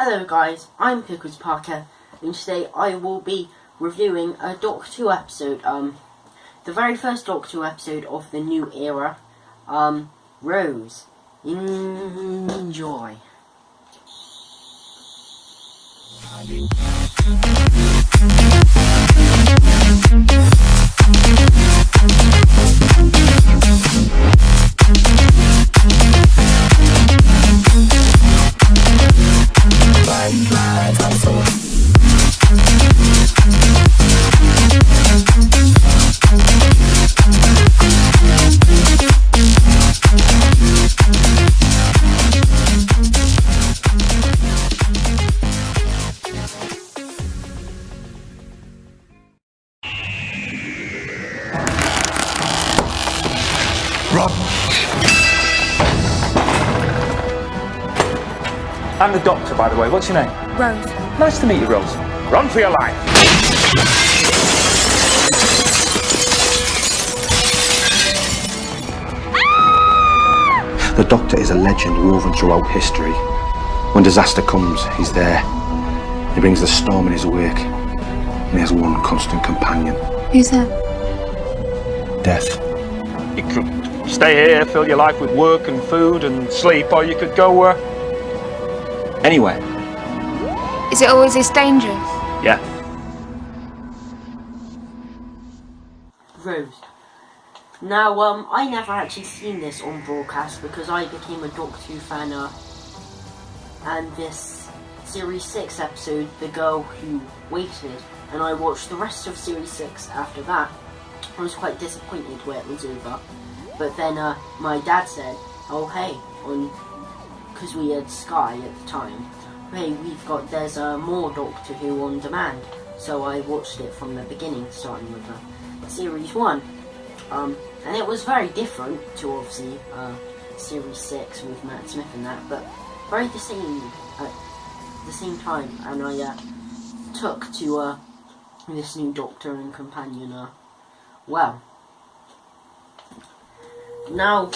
Hello guys, I'm Pickles Parker, and today I will be reviewing a Doctor Who episode, the very first Doctor Who episode of the new era, Rose. Enjoy. Run! I'm the doctor, by the way. What's your name? Rose. Nice to meet you, Rose. Run for your life! The Doctor is a legend woven throughout history. When disaster comes, he's there. He brings the storm in his wake. And he has one constant companion. Who's that? Death. You could stay here, fill your life with work and food and sleep, or you could go anywhere. Is it always this dangerous? Yeah. Rose. Now, I never actually seen this on broadcast because I became a Doctor Who fan, and this Series 6 episode, The Girl Who Waited, and I watched the rest of Series 6 after that. I was quite disappointed where it was over, but then my dad said, oh hey, because we had Sky at the time, hey, there's more Doctor Who on demand, so I watched it from the beginning, starting with Series 1, and it was very different to obviously Series 6 with Matt Smith and that, but very the same at the same time, and I took to this new Doctor and companion well. Now,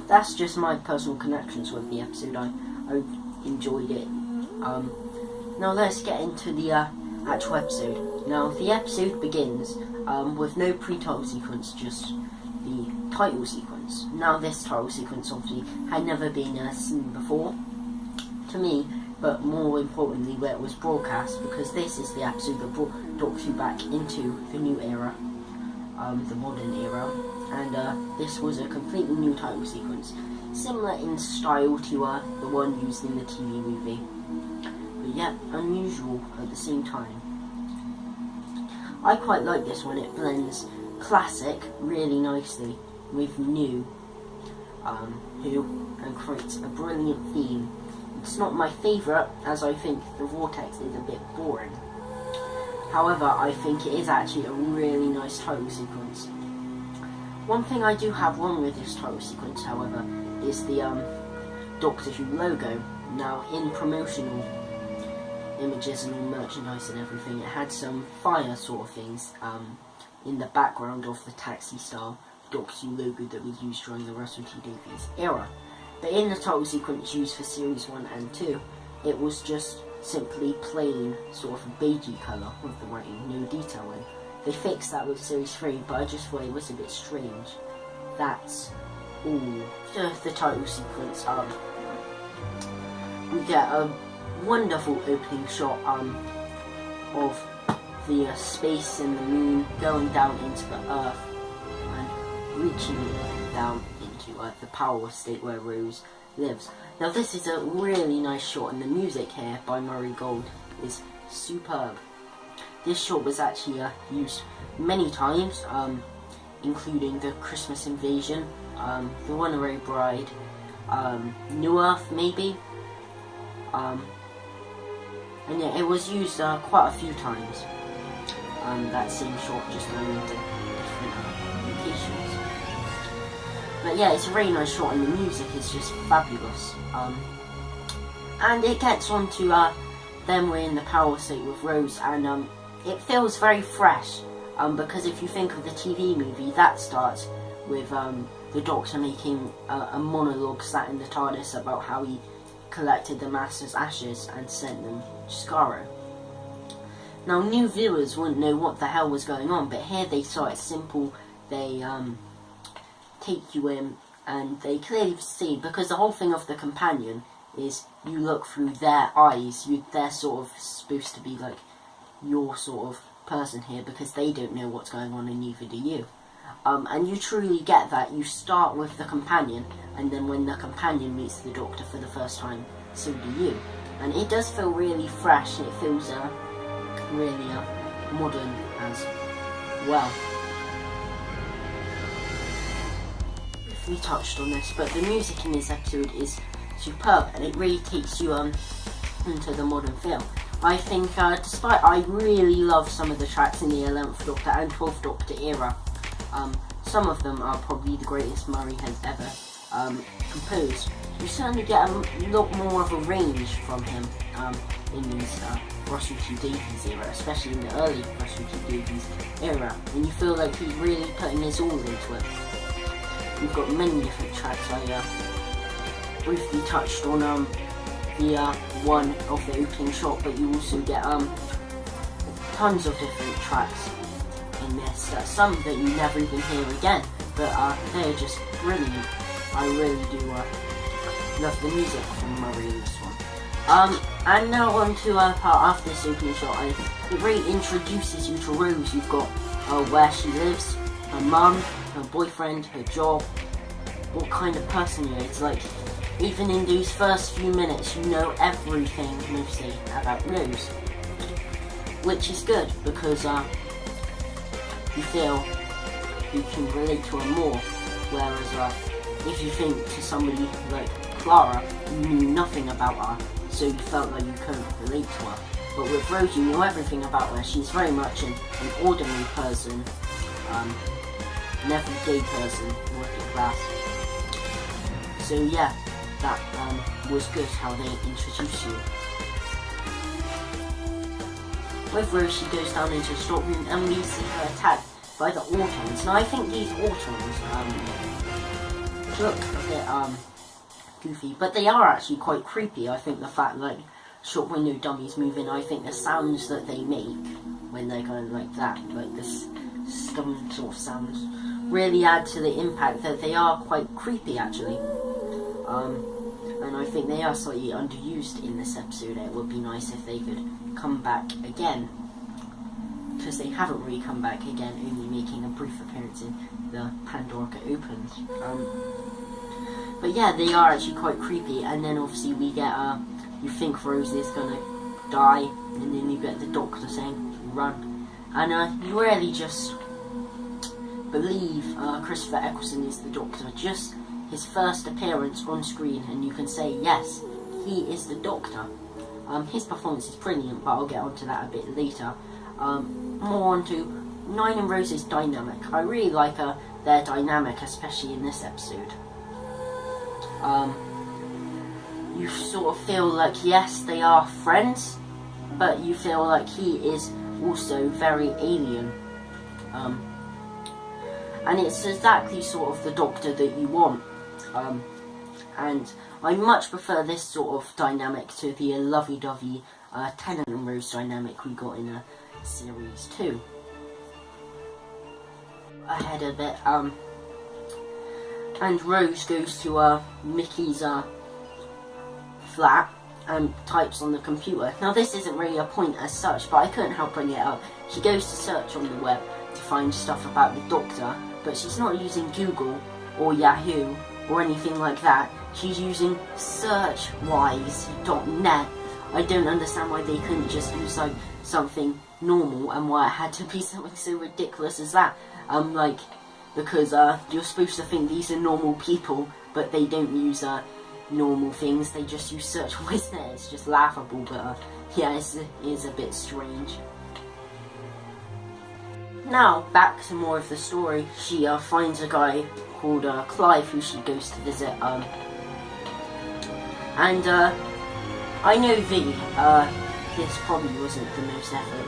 that's just my personal connections with the episode. I enjoyed it. Now let's get into the actual episode. Now, the episode begins with no pre-title sequence, just the title sequence. Now, this title sequence obviously had never been seen before to me, but more importantly where it was broadcast, because this is the episode that brought Doctor Who back into the new era, the modern era, and this was a completely new title sequence, similar in style to the one used in the TV movie, but yet unusual at the same time. I quite like this one. It blends classic really nicely with new Who, and creates a brilliant theme. It's not my favourite, as I think the Vortex is a bit boring. However, I think it is actually a really nice title sequence. One thing I do have wrong with this title sequence, however, is the Doctor Who logo. Now, in promotional images and merchandise and everything, it had some fire sort of things in the background of the taxi style Doctor Who logo that was used during the Russell T Davies era. But in the title sequence used for Series 1 and 2, it was just simply plain sort of beigey colour with the writing, no detailing. They fixed that with Series 3, but I just thought it was a bit strange. That's all. The title sequence, we get a wonderful opening shot of the space and the moon going down into the Earth and reaching down into the power state where Rose lives. Now, this is a really nice shot, and the music here by Murray Gold is superb. This shot was actually used many times, including the Christmas Invasion, the Runaway Bride, New Earth maybe, and yeah, it was used quite a few times, that same shot, just going into different locations. But yeah, it's a really nice shot, and the music is just fabulous. And it gets on to them we're in the power state with Rose, and it feels very fresh, because if you think of the TV movie, that starts with the Doctor making a monologue sat in the TARDIS about how he collected the Master's ashes and sent them to Skaro. Now, new viewers wouldn't know what the hell was going on, but here they saw it simple. They take you in, and they clearly see, because the whole thing of the companion is you look through their eyes. They're sort of supposed to be like your sort of person here, because they don't know what's going on and neither do you. And you truly get that. You start with the companion, and then when the companion meets the Doctor for the first time, so do you. And it does feel really fresh. It feels really modern as well. We touched on this, but the music in this episode is superb, and it really takes you into the modern feel. I think, despite I really love some of the tracks in the 11th Doctor and 12th Doctor era, some of them are probably the greatest Murray has ever composed. You certainly get a lot more of a range from him in these Russell T Davies era, especially in the early Russell T Davies era, and you feel like he's really putting his all into it. We've got many different tracks. I briefly touched on the one of the opening shot, but you also get tons of different tracks in this. Some that you never even hear again, but they're just brilliant. I really do love the music from Murray in this one. And now on to part after this opening shot. It really introduces you to Rose. You've got where she lives, her mum, her boyfriend, her job, what kind of person you are. It's like, even in these first few minutes, you know everything mostly about Rose, which is good, because you feel you can relate to her more, whereas if you think to somebody like Clara, you knew nothing about her, so you felt like you couldn't relate to her. But with Rose, you know everything about her. She's very much an ordinary person, an everyday person, working class. So yeah, that was good how they introduced you. With Rose, she goes down into a storeroom and we see her attacked by the Autons. Now I think these Autons look a bit goofy, but they are actually quite creepy. I think the fact like short window dummies move in, I think the sounds that they make when they're going like that, like this stun sort of sounds, really add to the impact that they are quite creepy actually. And I think they are slightly underused in this episode. It would be nice if they could come back again, because they haven't really come back again, only making a brief appearance in the Pandorica Opens. But yeah, they are actually quite creepy, and then obviously we get, you think Rose is gonna die, and then you get the Doctor saying, run. And you really just believe Christopher Eccleston is the Doctor, just his first appearance on screen, and you can say, yes, he is the Doctor. His performance is brilliant, but I'll get onto that a bit later. More onto Nine and Rose's dynamic. I really like their dynamic, especially in this episode. You sort of feel like, yes, they are friends, but you feel like he is also very alien. And it's exactly sort of the Doctor that you want. And I much prefer this sort of dynamic to the lovey-dovey Tennant and Rose dynamic we got in Series 2. Ahead a bit, and Rose goes to Mickey's flat and types on the computer. Now this isn't really a point as such, but I couldn't help bringing it up. She goes to search on the web to find stuff about the Doctor, but she's not using Google or Yahoo or anything like that. She's using searchwise.net. I don't understand why they couldn't just use like something normal, and why it had to be something so ridiculous as that. Because you're supposed to think these are normal people, but they don't use normal things. They just use searchwise.net. It's just laughable, but yeah, it is a bit strange. Now, back to more of the story. She finds a guy called Clive, who she goes to visit. And I know this probably wasn't the most effort,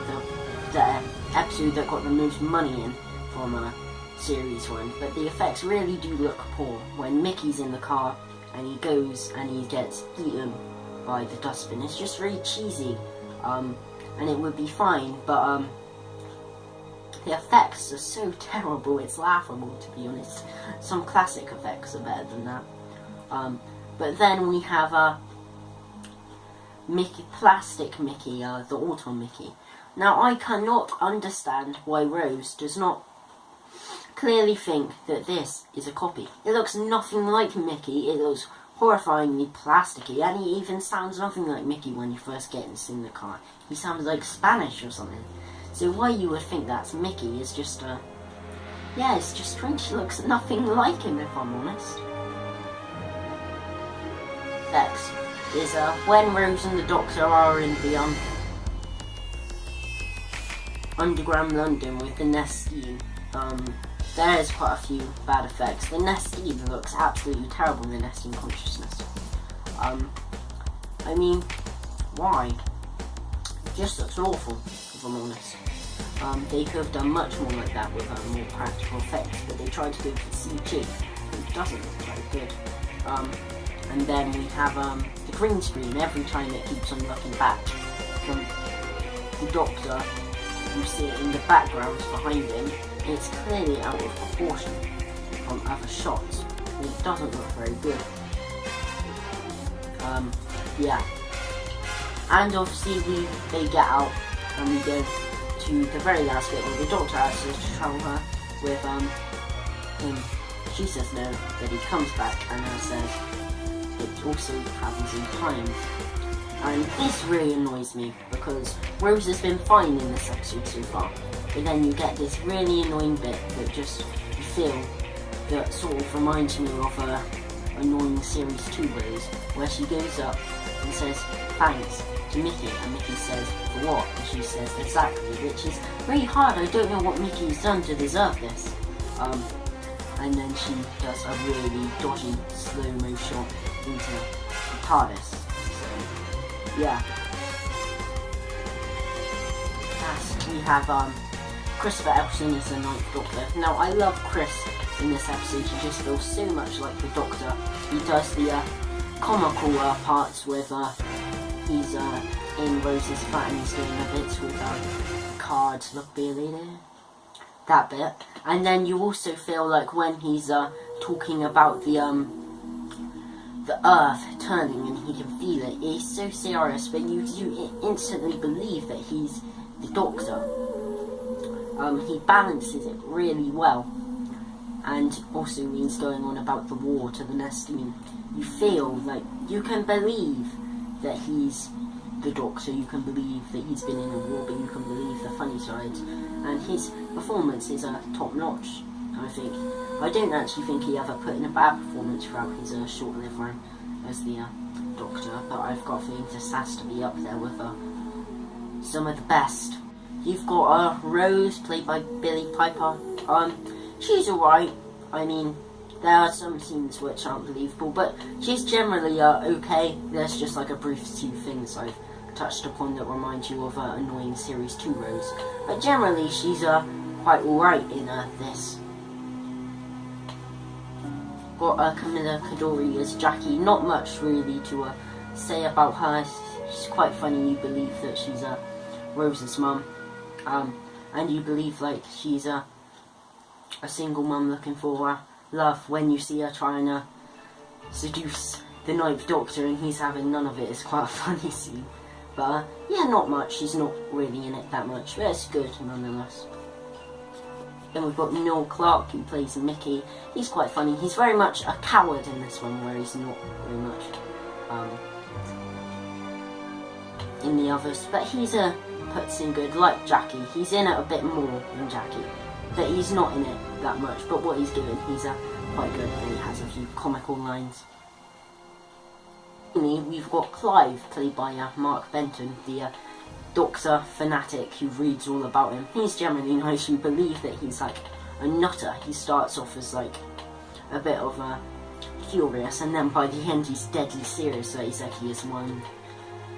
the episode that got the most money in from Series 1, but the effects really do look poor. When Mickey's in the car and he goes and he gets eaten by the dustbin. It's just really cheesy, and it would be fine, but the effects are so terrible, it's laughable, to be honest. Some classic effects are better than that. But then we have Mickey, Plastic Mickey, the Autumn Mickey. Now, I cannot understand why Rose does not clearly think that this is a copy. It looks nothing like Mickey, it looks horrifyingly plasticky, and he even sounds nothing like Mickey when you first get in the car. He sounds like Spanish or something. So why you would think that's Mickey is just, yeah, it's just strange. She looks nothing like him, if I'm honest. Next is, when Rose and the Doctor are in the, underground London with the Nestine. There is quite a few bad effects. The Nestine looks absolutely terrible in the Nestine consciousness. I mean, why? It just looks awful, if I'm honest. They could have done much more like that with more practical effects, but they tried to go for CG. It doesn't look very good. And then we have the green screen. Every time it keeps on looking back from the Doctor, you see it in the background behind him. It's clearly out of proportion from other shots. It doesn't look very good. Yeah. And obviously they get out and we go to the very last bit where the Doctor has to travel her with him. She says no, but he comes back and says it also travels in time. And this really annoys me because Rose has been fine in this episode so far, but then you get this really annoying bit that just you feel that sort of reminds me of a annoying series 2 Rose, where she goes up and says thanks to Mickey, and Mickey says for what? And she says exactly, which is really hard. I don't know what Mickey's done to deserve this. And then she does a really dodgy slow-mo shot into the TARDIS. So yeah. Last we have Christopher Eccleston as the Ninth Doctor. Now I love Chris in this episode. He just feels so much like the Doctor. He does the comical parts with he's in Rose's flat and he's doing a bit with cards, look Billy there. That bit. And then you also feel like when he's talking about the Earth turning and he can feel it. It's so serious, but you instantly believe that he's the Doctor. He balances it really well. And also when he's going on about the war to the Nestine, you feel like you can believe that he's the Doctor, you can believe that he's been in a war, but you can believe the funny sides. And his performance is top notch, I think. I don't actually think he ever put in a bad performance throughout his short-lived run as the Doctor, but I've got a feeling this has to be up there with some of the best. You've got Rose, played by Billie Piper. She's alright. I mean, there are some scenes which aren't believable, but she's generally okay. There's just like a brief few things I've touched upon that remind you of annoying Series 2 Rose. But generally, she's quite alright in this. Got Camilla Coduri as Jackie. Not much really to say about her. She's quite funny. You believe that she's Rose's mum, and you believe like she's a single mum looking for love when you see her trying to seduce the Ninth Doctor and he's having none of it. It's quite a funny scene. But yeah, not much. She's not really in it that much, but it's good nonetheless. Then we've got Noel Clarke, who plays Mickey. He's quite funny. He's very much a coward in this one, where he's not very much in the others. But he's puts in good, like Jackie. He's in it a bit more than Jackie, but he's not in it that much. But what he's given, he's quite good, and he has a few comical lines. We've got Clive, played by Mark Benton, the Doctor fanatic who reads all about him. He's generally nice. You believe that he's like a nutter. He starts off as like a bit of curious, and then by the end he's deadly serious. So he's like he has one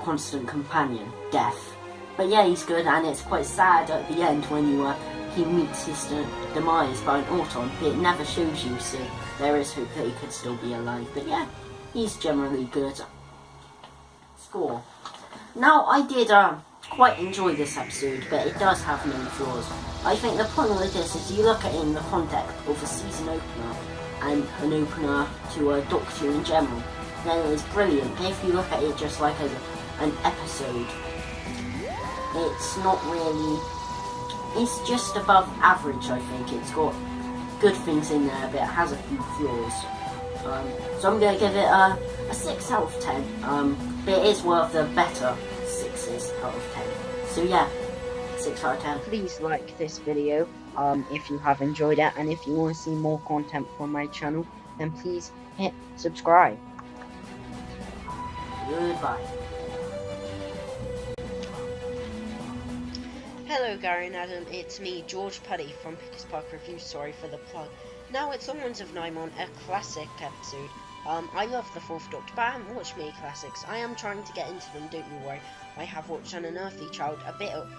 constant companion, death. But yeah, he's good, and it's quite sad at the end when he meets his demise by an Auton. It never shows you, so there is hope that he could still be alive. But yeah, he's generally good. score. Now, I did quite enjoy this episode, but it does have many flaws. I think the problem with this is you look at it in the context of a season opener and an opener to a Doctor Who in general, then it's brilliant. But if you look at it just like as an episode, it's not really. It's just above average, I think. It's got good things in there, but it has a few flaws. So I'm going to give it a 6 out of 10. But it is worth the better 6s out of 10. So yeah, 6 out of 10. Please like this video if you have enjoyed it, and if you want to see more content from my channel, then please hit subscribe. Goodbye. Hello Gary and Adam, it's me, George Putty from Pickles Parker Reviews. Sorry for the plug. Now it's Lawrence of Nymon, a classic episode. I love the 4th Doctor, but I haven't watched many classics. I am trying to get into them, don't you worry. I have watched An Unearthly Child, a bit of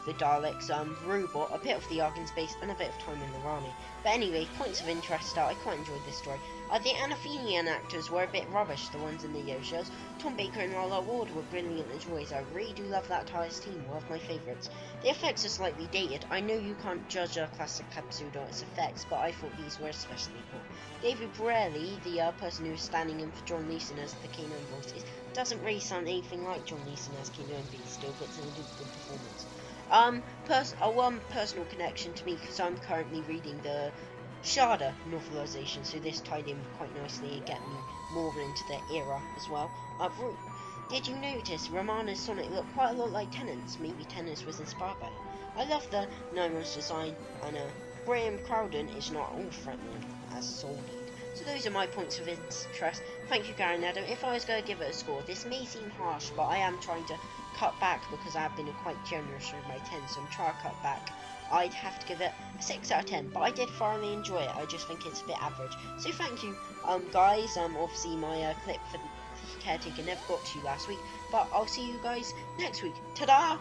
the Daleks, Robot, a bit of the Ark in Space, and a bit of Time in the Rani. But anyway, points of interest I quite enjoyed this story. The Anaphelian actors were a bit rubbish, the ones in the Yo shows. Tom Baker and Lala Ward were brilliant as always. I really do love that TARDIS team, one of my favourites. The effects are slightly dated. I know you can't judge a classic episode on its effects, but I thought these were especially cool. David Borelli, the person who is standing in for John Leeson as the K9 voices, doesn't really sound anything like John Leeson as K9, but still gets a good performance. One personal connection to me, because I'm currently reading the Sharda novelisation, so this tied in quite nicely and get me more into the era as well. Did you notice Romana's Sonic looked quite a lot like Tennant's? Maybe Tennant's was inspired by it. I love the Nymon's design, and Graham Crowden is not all threatening as Soul Lead. So those are my points of interest. Thank you, Gary and Adam. If I was going to give it a score, this may seem harsh, but I am trying to cut back because I have been quite generous with my 10, so I'm trying to cut back. I'd have to give it a 6 out of 10, but I did thoroughly enjoy it. I just think it's a bit average. So thank you, guys. Obviously my clip for the Caretaker never got to you last week, but I'll see you guys next week. Ta-da!